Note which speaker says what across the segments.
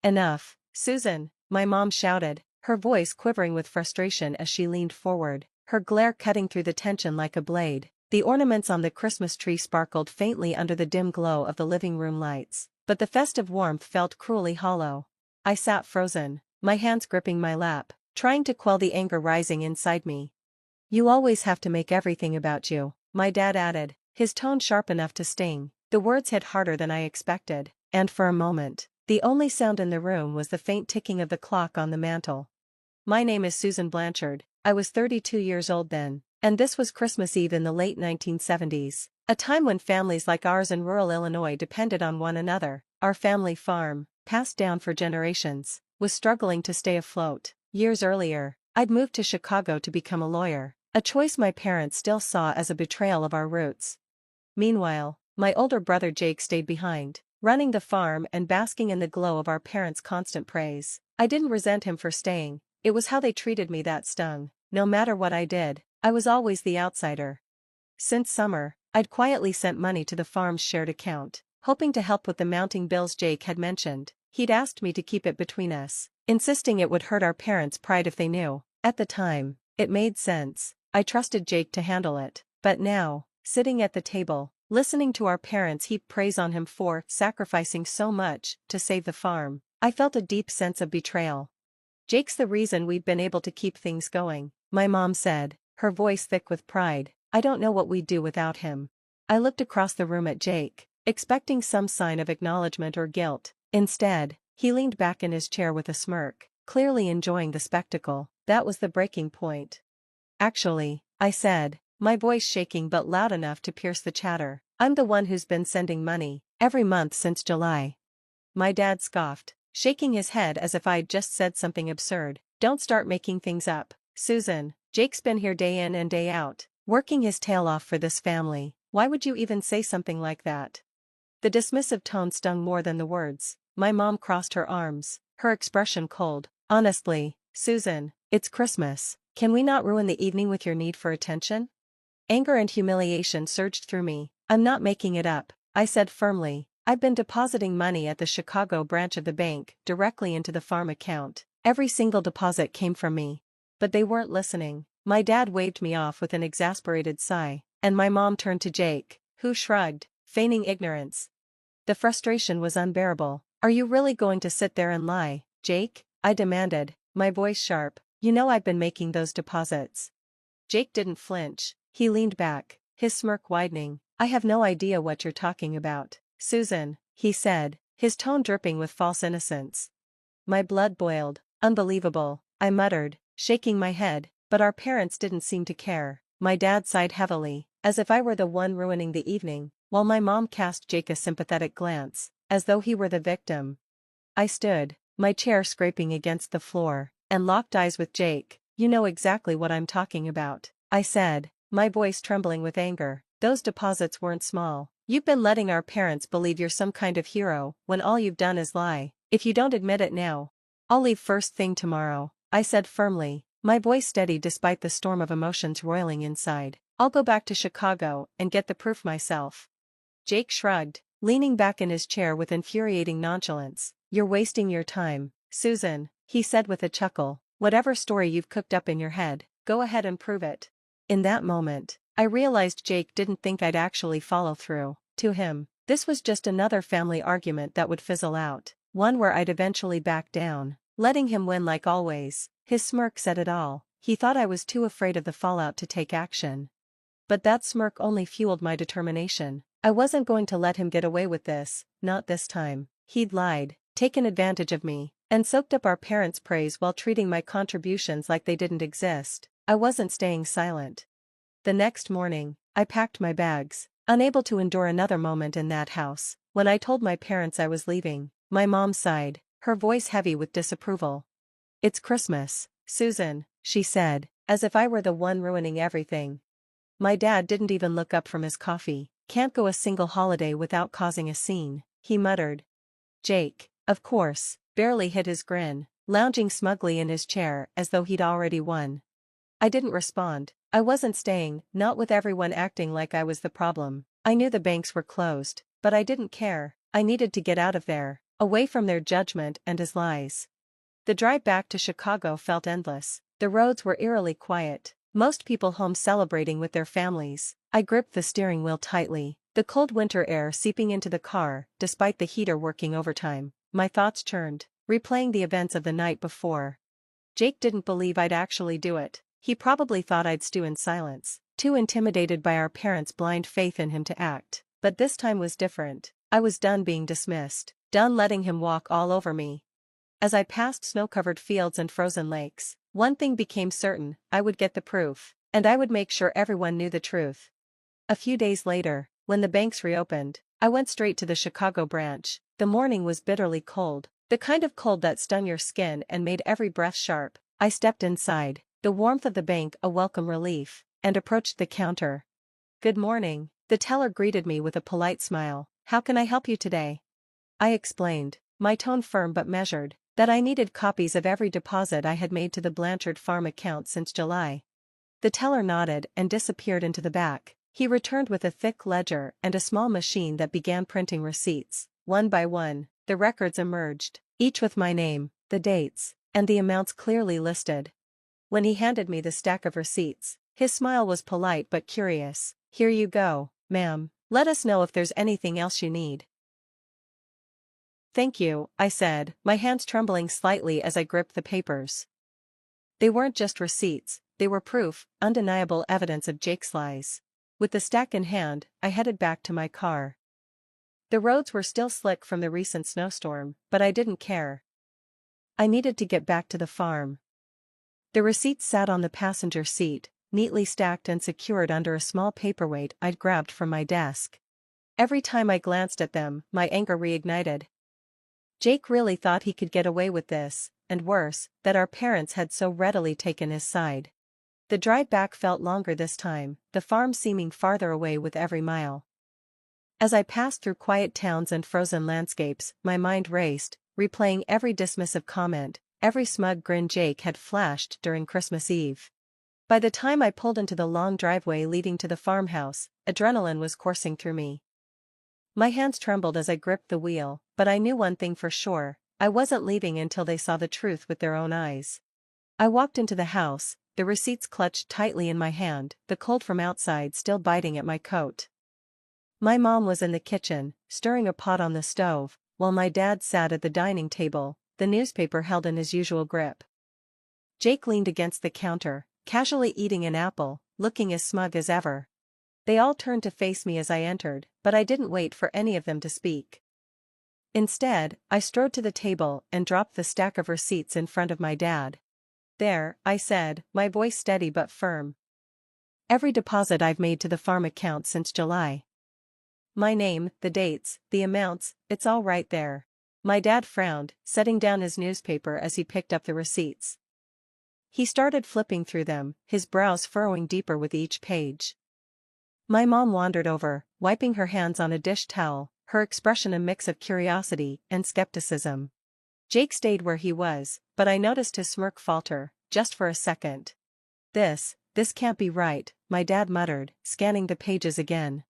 Speaker 1: Enough, Susan, my mom shouted, her voice quivering with frustration as she leaned forward, her glare cutting through the tension like a blade. The ornaments on the Christmas tree sparkled faintly under the dim glow of the living room lights, but the festive warmth felt cruelly hollow. I sat frozen, my hands gripping my lap, trying to quell the anger rising inside me. You always have to make everything about you, my dad added, his tone sharp enough to sting. The words hit harder than I expected, and for a moment, the only sound in the room was the faint ticking of the clock on the mantel. My name is Susan Blanchard. I was 32 years old then, and this was Christmas Eve in the late 1970s, a time when families like ours in rural Illinois depended on one another. Our family farm, passed down for generations, was struggling to stay afloat. Years earlier, I'd moved to Chicago to become a lawyer, a choice my parents still saw as a betrayal of our roots. Meanwhile, my older brother Jake stayed behind, running the farm and basking in the glow of our parents' constant praise. I didn't resent him for staying, it was how they treated me that stung. No matter what I did, I was always the outsider. Since summer, I'd quietly sent money to the farm's shared account, hoping to help with the mounting bills Jake had mentioned. He'd asked me to keep it between us, insisting it would hurt our parents' pride if they knew. At the time, it made sense. I trusted Jake to handle it, but now, sitting at the table, listening to our parents heap praise on him for sacrificing so much to save the farm, I felt a deep sense of betrayal. Jake's the reason we've been able to keep things going, my mom said, her voice thick with pride. I don't know what we'd do without him. I looked across the room at Jake, expecting some sign of acknowledgement or guilt. Instead, he leaned back in his chair with a smirk, clearly enjoying the spectacle. That was the breaking point. Actually, I said, my voice shaking but loud enough to pierce the chatter, I'm the one who's been sending money, every month since July. My dad scoffed, shaking his head as if I'd just said something absurd. Don't start making things up, Susan. Jake's been here day in and day out, working his tail off for this family. Why would you even say something like that? The dismissive tone stung more than the words. My mom crossed her arms, her expression cold. Honestly, Susan, it's Christmas. Can we not ruin the evening with your need for attention? Anger and humiliation surged through me. I'm not making it up, I said firmly. I've been depositing money at the Chicago branch of the bank directly into the farm account. Every single deposit came from me. But they weren't listening. My dad waved me off with an exasperated sigh, and my mom turned to Jake, who shrugged, feigning ignorance. The frustration was unbearable. Are you really going to sit there and lie, Jake? I demanded, my voice sharp. You know I've been making those deposits. Jake didn't flinch. He leaned back, his smirk widening. I have no idea what you're talking about, Susan, he said, his tone dripping with false innocence. My blood boiled. Unbelievable, I muttered, shaking my head, but our parents didn't seem to care. My dad sighed heavily, as if I were the one ruining the evening, while my mom cast Jake a sympathetic glance, as though he were the victim. I stood, my chair scraping against the floor, and locked eyes with Jake. You know exactly what I'm talking about, I said, my voice trembling with anger. Those deposits weren't small. You've been letting our parents believe you're some kind of hero, when all you've done is lie. If you don't admit it now, I'll leave first thing tomorrow, I said firmly, my voice steady despite the storm of emotions roiling inside. I'll go back to Chicago and get the proof myself. Jake shrugged, leaning back in his chair with infuriating nonchalance. You're wasting your time, Susan, he said with a chuckle. Whatever story you've cooked up in your head, go ahead and prove it. In that moment, I realized Jake didn't think I'd actually follow through. To him, this was just another family argument that would fizzle out, one where I'd eventually back down, letting him win like always. His smirk said it all. He thought I was too afraid of the fallout to take action. But that smirk only fueled my determination. I wasn't going to let him get away with this, not this time. He'd lied, taken advantage of me, and soaked up our parents' praise while treating my contributions like they didn't exist. I wasn't staying silent. The next morning, I packed my bags, unable to endure another moment in that house. When I told my parents I was leaving, my mom sighed, her voice heavy with disapproval. It's Christmas, Susan, she said, as if I were the one ruining everything. My dad didn't even look up from his coffee. Can't go a single holiday without causing a scene, he muttered. Jake, of course, barely hid his grin, lounging smugly in his chair as though he'd already won. I didn't respond. I wasn't staying, not with everyone acting like I was the problem. I knew the banks were closed, but I didn't care. I needed to get out of there. away from their judgment and his lies. The drive back to Chicago felt endless. The roads were eerily quiet, most people home celebrating with their families. I gripped the steering wheel tightly, the cold winter air seeping into the car, despite the heater working overtime. My thoughts churned, replaying the events of the night before. Jake didn't believe I'd actually do it. He probably thought I'd stew in silence, too intimidated by our parents' blind faith in him to act. But this time was different. I was done being dismissed, done letting him walk all over me. As I passed snow-covered fields and frozen lakes, one thing became certain: I would get the proof, and I would make sure everyone knew the truth. A few days later, when the banks reopened, I went straight to the Chicago branch. The morning was bitterly cold, the kind of cold that stung your skin and made every breath sharp. I stepped inside, the warmth of the bank a welcome relief, and approached the counter. "Good morning," the teller greeted me with a polite smile. "How can I help you today?" I explained, my tone firm but measured, that I needed copies of every deposit I had made to the Blanchard farm account since July. The teller nodded and disappeared into the back. He returned with a thick ledger and a small machine that began printing receipts. One by one, the records emerged, each with my name, the dates, and the amounts clearly listed. When he handed me the stack of receipts, his smile was polite but curious. "Here you go, ma'am. Let us know if there's anything else you need." "Thank you," I said, my hands trembling slightly as I gripped the papers. They weren't just receipts, they were proof, undeniable evidence of Jake's lies. With the stack in hand, I headed back to my car. The roads were still slick from the recent snowstorm, but I didn't care. I needed to get back to the farm. The receipts sat on the passenger seat, neatly stacked and secured under a small paperweight I'd grabbed from my desk. Every time I glanced at them, my anger reignited. Jake really thought he could get away with this, and worse, that our parents had so readily taken his side. The drive back felt longer this time, the farm seeming farther away with every mile. As I passed through quiet towns and frozen landscapes, my mind raced, replaying every dismissive comment, every smug grin Jake had flashed during Christmas Eve. By the time I pulled into the long driveway leading to the farmhouse, adrenaline was coursing through me. My hands trembled as I gripped the wheel, but I knew one thing for sure: I wasn't leaving until they saw the truth with their own eyes. I walked into the house, the receipts clutched tightly in my hand, the cold from outside still biting at my coat. My mom was in the kitchen, stirring a pot on the stove, while my dad sat at the dining table, the newspaper held in his usual grip. Jake leaned against the counter, casually eating an apple, looking as smug as ever. They all turned to face me as I entered, but I didn't wait for any of them to speak. Instead, I strode to the table and dropped the stack of receipts in front of my dad. "There," I said, my voice steady but firm. "Every deposit I've made to the farm account since July. My name, the dates, the amounts, it's all right there." My dad frowned, setting down his newspaper as he picked up the receipts. He started flipping through them, his brows furrowing deeper with each page. My mom wandered over, wiping her hands on a dish towel, her expression a mix of curiosity and skepticism. Jake stayed where he was, but I noticed his smirk falter, just for a second. This can't be right," my dad muttered, scanning the pages again.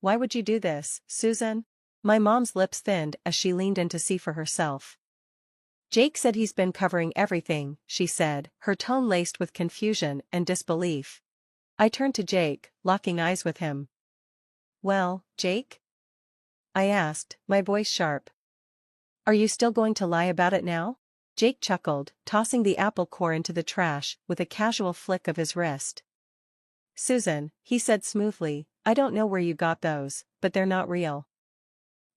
Speaker 1: "Why would you do this, Susan?" My mom's lips thinned as she leaned in to see for herself. "Jake said he's been covering everything," she said, her tone laced with confusion and disbelief. I turned to Jake, locking eyes with him. "Well, Jake?" I asked, my voice sharp. "Are you still going to lie about it now?" Jake chuckled, tossing the apple core into the trash with a casual flick of his wrist. "Susan," he said smoothly, "I don't know where you got those, but they're not real.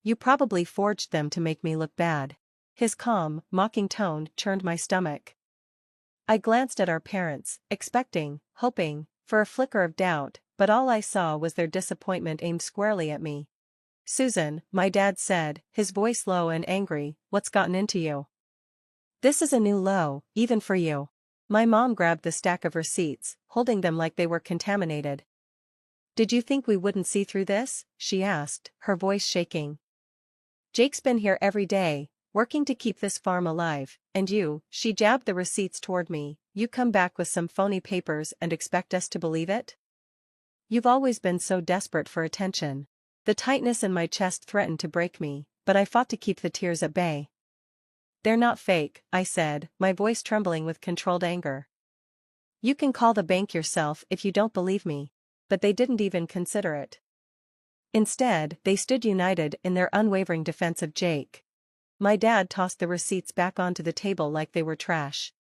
Speaker 1: You probably forged them to make me look bad." His calm, mocking tone churned my stomach. I glanced at our parents, expecting, hoping, for a flicker of doubt, but all I saw was their disappointment aimed squarely at me. "Susan," my dad said, his voice low and angry, "what's gotten into you? This is a new low, even for you." My mom grabbed the stack of receipts, holding them like they were contaminated. "Did you think we wouldn't see through this?" she asked, her voice shaking. "Jake's been here every day, working to keep this farm alive, and you," she jabbed the receipts toward me, "you come back with some phony papers and expect us to believe it? You've always been so desperate for attention." The tightness in my chest threatened to break me, but I fought to keep the tears at bay. "They're not fake," I said, my voice trembling with controlled anger. "You can call the bank yourself if you don't believe me." But they didn't even consider it. Instead, they stood united in their unwavering defense of Jake. My dad tossed the receipts back onto the table like they were trash.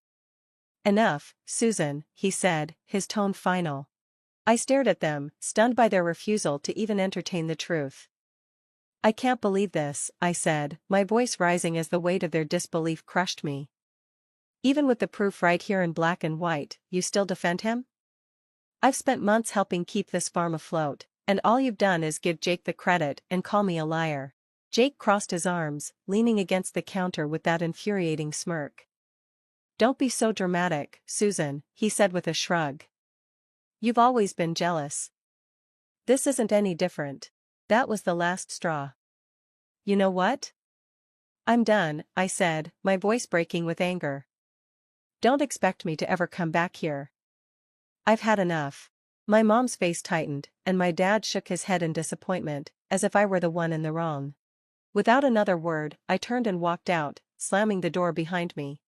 Speaker 1: "Enough, Susan," he said, his tone final. I stared at them, stunned by their refusal to even entertain the truth. "I can't believe this," I said, my voice rising as the weight of their disbelief crushed me. "Even with the proof right here in black and white, you still defend him? I've spent months helping keep this farm afloat, and all you've done is give Jake the credit and call me a liar." Jake crossed his arms, leaning against the counter with that infuriating smirk. "Don't be so dramatic, Susan," he said with a shrug. "You've always been jealous. This isn't any different. That was the last straw." "You know what? I'm done," I said, my voice breaking with anger. "Don't expect me to ever come back here. I've had enough." My mom's face tightened, and my dad shook his head in disappointment, as if I were the one in the wrong. Without another word, I turned and walked out, slamming the door behind me.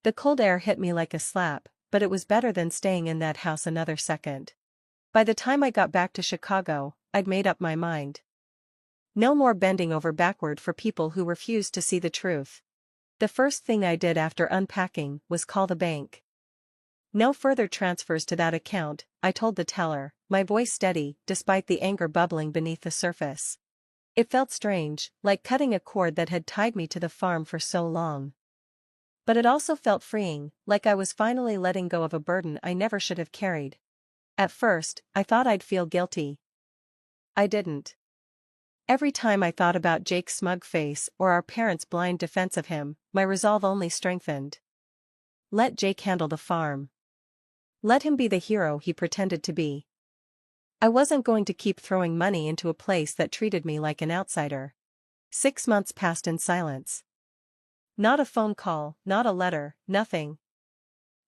Speaker 1: The cold air hit me like a slap, but it was better than staying in that house another second. By the time I got back to Chicago, I'd made up my mind. No more bending over backward for people who refused to see the truth. The first thing I did after unpacking was call the bank. "No further transfers to that account," I told the teller, my voice steady, despite the anger bubbling beneath the surface. It felt strange, like cutting a cord that had tied me to the farm for so long. But it also felt freeing, like I was finally letting go of a burden I never should have carried. At first, I thought I'd feel guilty. I didn't. Every time I thought about Jake's smug face or our parents' blind defense of him, my resolve only strengthened. Let Jake handle the farm. Let him be the hero he pretended to be. I wasn't going to keep throwing money into a place that treated me like an outsider. 6 months passed in silence. Not a phone call, not a letter, nothing.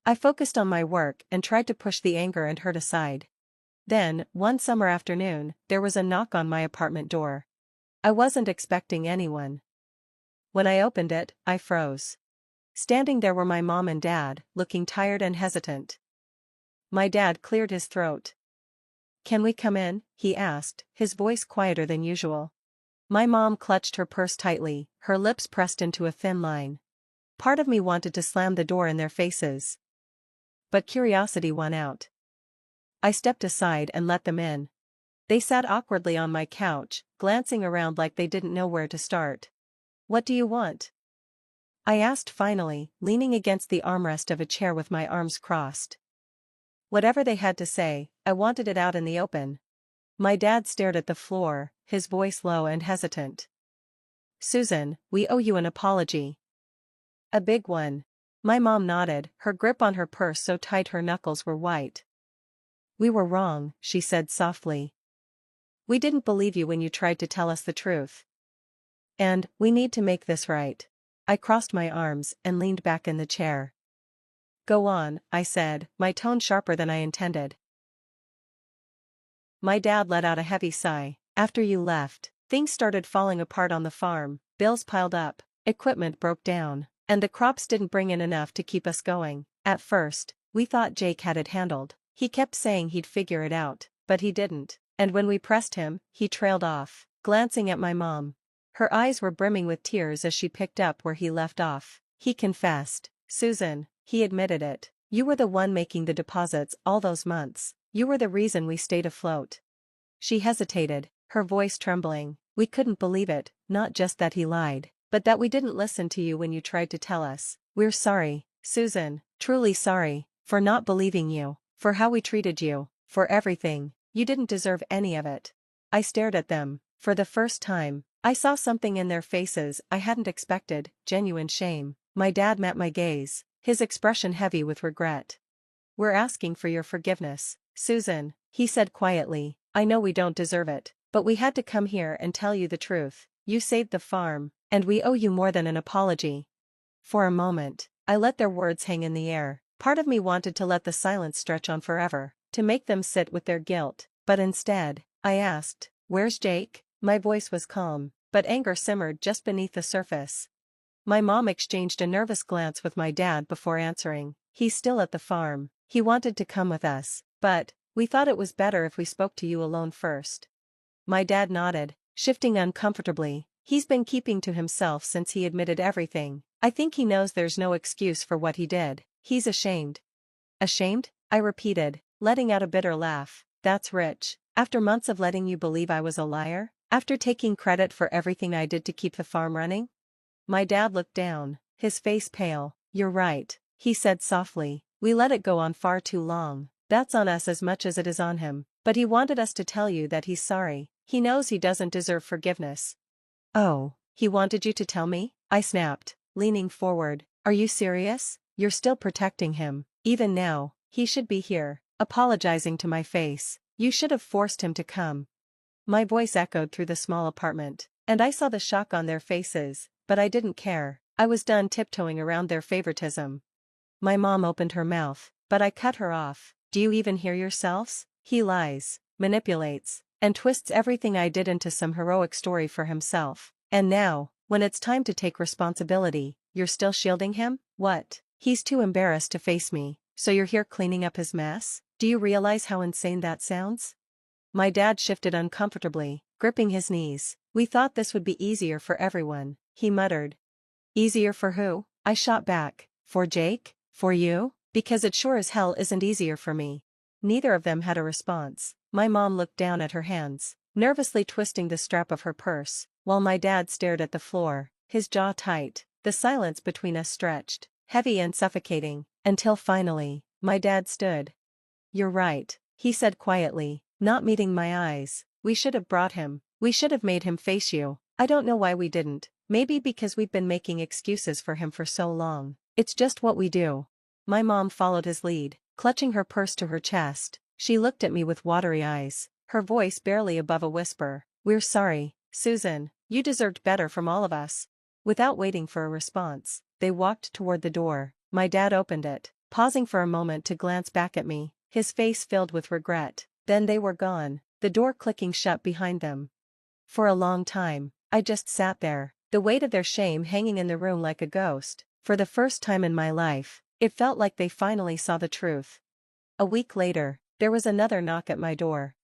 Speaker 1: I focused on my work and tried to push the anger and hurt aside. Then, one summer afternoon, there was a knock on my apartment door. I wasn't expecting anyone. When I opened it, I froze. Standing there were my mom and dad, looking tired and hesitant. My dad cleared his throat. "Can we come in?" he asked, his voice quieter than usual. My mom clutched her purse tightly, her lips pressed into a thin line. Part of me wanted to slam the door in their faces. But curiosity won out. I stepped aside and let them in. They sat awkwardly on my couch, glancing around like they didn't know where to start. "What do you want?" I asked finally, leaning against the armrest of a chair with my arms crossed. Whatever they had to say, I wanted it out in the open. My dad stared at the floor, his voice low and hesitant. "Susan, we owe you an apology. A big one." My mom nodded, her grip on her purse so tight her knuckles were white. "We were wrong," she said softly. "We didn't believe you when you tried to tell us the truth. And, we need to make this right." I crossed my arms and leaned back in the chair. "Go on," I said, my tone sharper than I intended. My dad let out a heavy sigh. "After you left, things started falling apart on the farm, bills piled up, equipment broke down, and the crops didn't bring in enough to keep us going. At first, we thought Jake had it handled. He kept saying he'd figure it out, but he didn't, and when we pressed him, he trailed off." Glancing at my mom. Her eyes were brimming with tears as she picked up where he left off. "He confessed, Susan. He admitted it. You were the one making the deposits all those months. You were the reason we stayed afloat." She hesitated, her voice trembling. "We couldn't believe it, not just that he lied, but that we didn't listen to you when you tried to tell us. We're sorry, Susan, truly sorry, for not believing you, for how we treated you, for everything. You didn't deserve any of it." I stared at them. For the first time, I saw something in their faces I hadn't expected, genuine shame. My dad met my gaze, his expression heavy with regret. "We're asking for your forgiveness, Susan," he said quietly. "I know we don't deserve it, but we had to come here and tell you the truth. You saved the farm, and we owe you more than an apology." For a moment, I let their words hang in the air. Part of me wanted to let the silence stretch on forever, to make them sit with their guilt, but instead, I asked, "Where's Jake?" My voice was calm, but anger simmered just beneath the surface. My mom exchanged a nervous glance with my dad before answering. He's still at the farm. He wanted to come with us, but we thought it was better if we spoke to you alone first. My dad nodded, shifting uncomfortably. He's been keeping to himself since he admitted everything. I think he knows there's no excuse for what he did. He's ashamed. Ashamed? I repeated, letting out a bitter laugh. That's rich. After months of letting you believe I was a liar? After taking credit for everything I did to keep the farm running? My dad looked down, his face pale. You're right, he said softly. We let it go on far too long. That's on us as much as it is on him. But he wanted us to tell you that he's sorry. He knows he doesn't deserve forgiveness. Oh, he wanted you to tell me? I snapped, leaning forward. Are you serious? You're still protecting him. Even now, he should be here, apologizing to my face. You should have forced him to come. My voice echoed through the small apartment, and I saw the shock on their faces, but I didn't care. I was done tiptoeing around their favoritism. My mom opened her mouth, but I cut her off. Do you even hear yourselves? He lies, manipulates, and twists everything I did into some heroic story for himself. And now, when it's time to take responsibility, you're still shielding him? What? He's too embarrassed to face me, so you're here cleaning up his mess? Do you realize how insane that sounds? My dad shifted uncomfortably, gripping his knees. We thought this would be easier for everyone, he muttered. Easier for who? I shot back. For Jake? For you? Because it sure as hell isn't easier for me. Neither of them had a response. My mom looked down at her hands, nervously twisting the strap of her purse, while my dad stared at the floor, his jaw tight. The silence between us stretched, heavy and suffocating, until finally, my dad stood. You're right, he said quietly, not meeting my eyes. We should have brought him. We should have made him face you. I don't know why we didn't. Maybe because we've been making excuses for him for so long. It's just what we do. My mom followed his lead, clutching her purse to her chest. She looked at me with watery eyes, her voice barely above a whisper. We're sorry, Susan. You deserved better from all of us. Without waiting for a response, they walked toward the door. My dad opened it, pausing for a moment to glance back at me, his face filled with regret. Then they were gone, the door clicking shut behind them. For a long time, I just sat there, the weight of their shame hanging in the room like a ghost. For the first time in my life, it felt like they finally saw the truth. A week later, there was another knock at my door.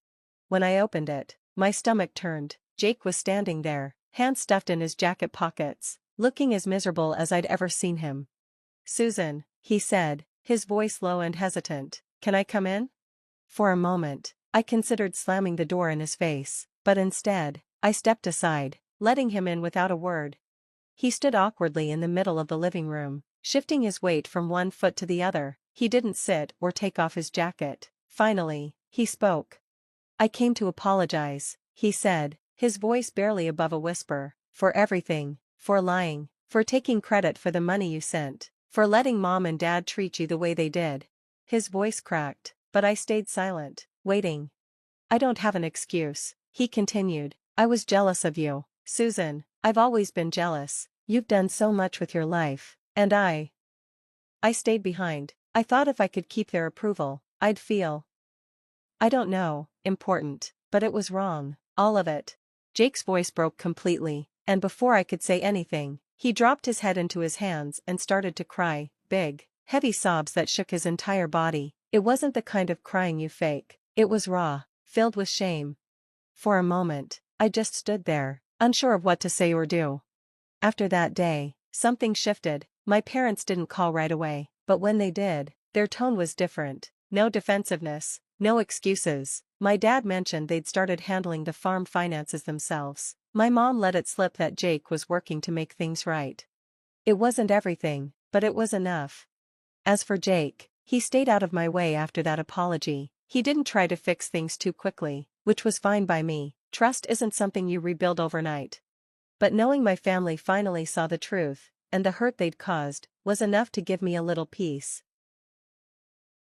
Speaker 1: When I opened it, my stomach turned. Jake was standing there, hands stuffed in his jacket pockets, looking as miserable as I'd ever seen him. Susan, he said, his voice low and hesitant, can I come in? For a moment, I considered slamming the door in his face, but instead, I stepped aside, letting him in without a word. He stood awkwardly in the middle of the living room, shifting his weight from one foot to the other. He didn't sit or take off his jacket. Finally, he spoke. I came to apologize, he said, his voice barely above a whisper, for everything, for lying, for taking credit for the money you sent, for letting Mom and Dad treat you the way they did. His voice cracked, but I stayed silent, waiting. I don't have an excuse, he continued. I was jealous of you, Susan. I've always been jealous. You've done so much with your life, and I stayed behind. I thought if I could keep their approval, I'd feel, I don't know, important, but it was wrong, all of it. Jake's voice broke completely, and before I could say anything, he dropped his head into his hands and started to cry, big, heavy sobs that shook his entire body. It wasn't the kind of crying you fake, it was raw, filled with shame. For a moment, I just stood there, unsure of what to say or do. After that day, something shifted. My parents didn't call right away, but when they did, their tone was different. No defensiveness, no excuses. My dad mentioned they'd started handling the farm finances themselves. My mom let it slip that Jake was working to make things right. It wasn't everything, but it was enough. As for Jake, he stayed out of my way after that apology. He didn't try to fix things too quickly, which was fine by me. Trust isn't something you rebuild overnight. But knowing my family finally saw the truth, and the hurt they'd caused, was enough to give me a little peace.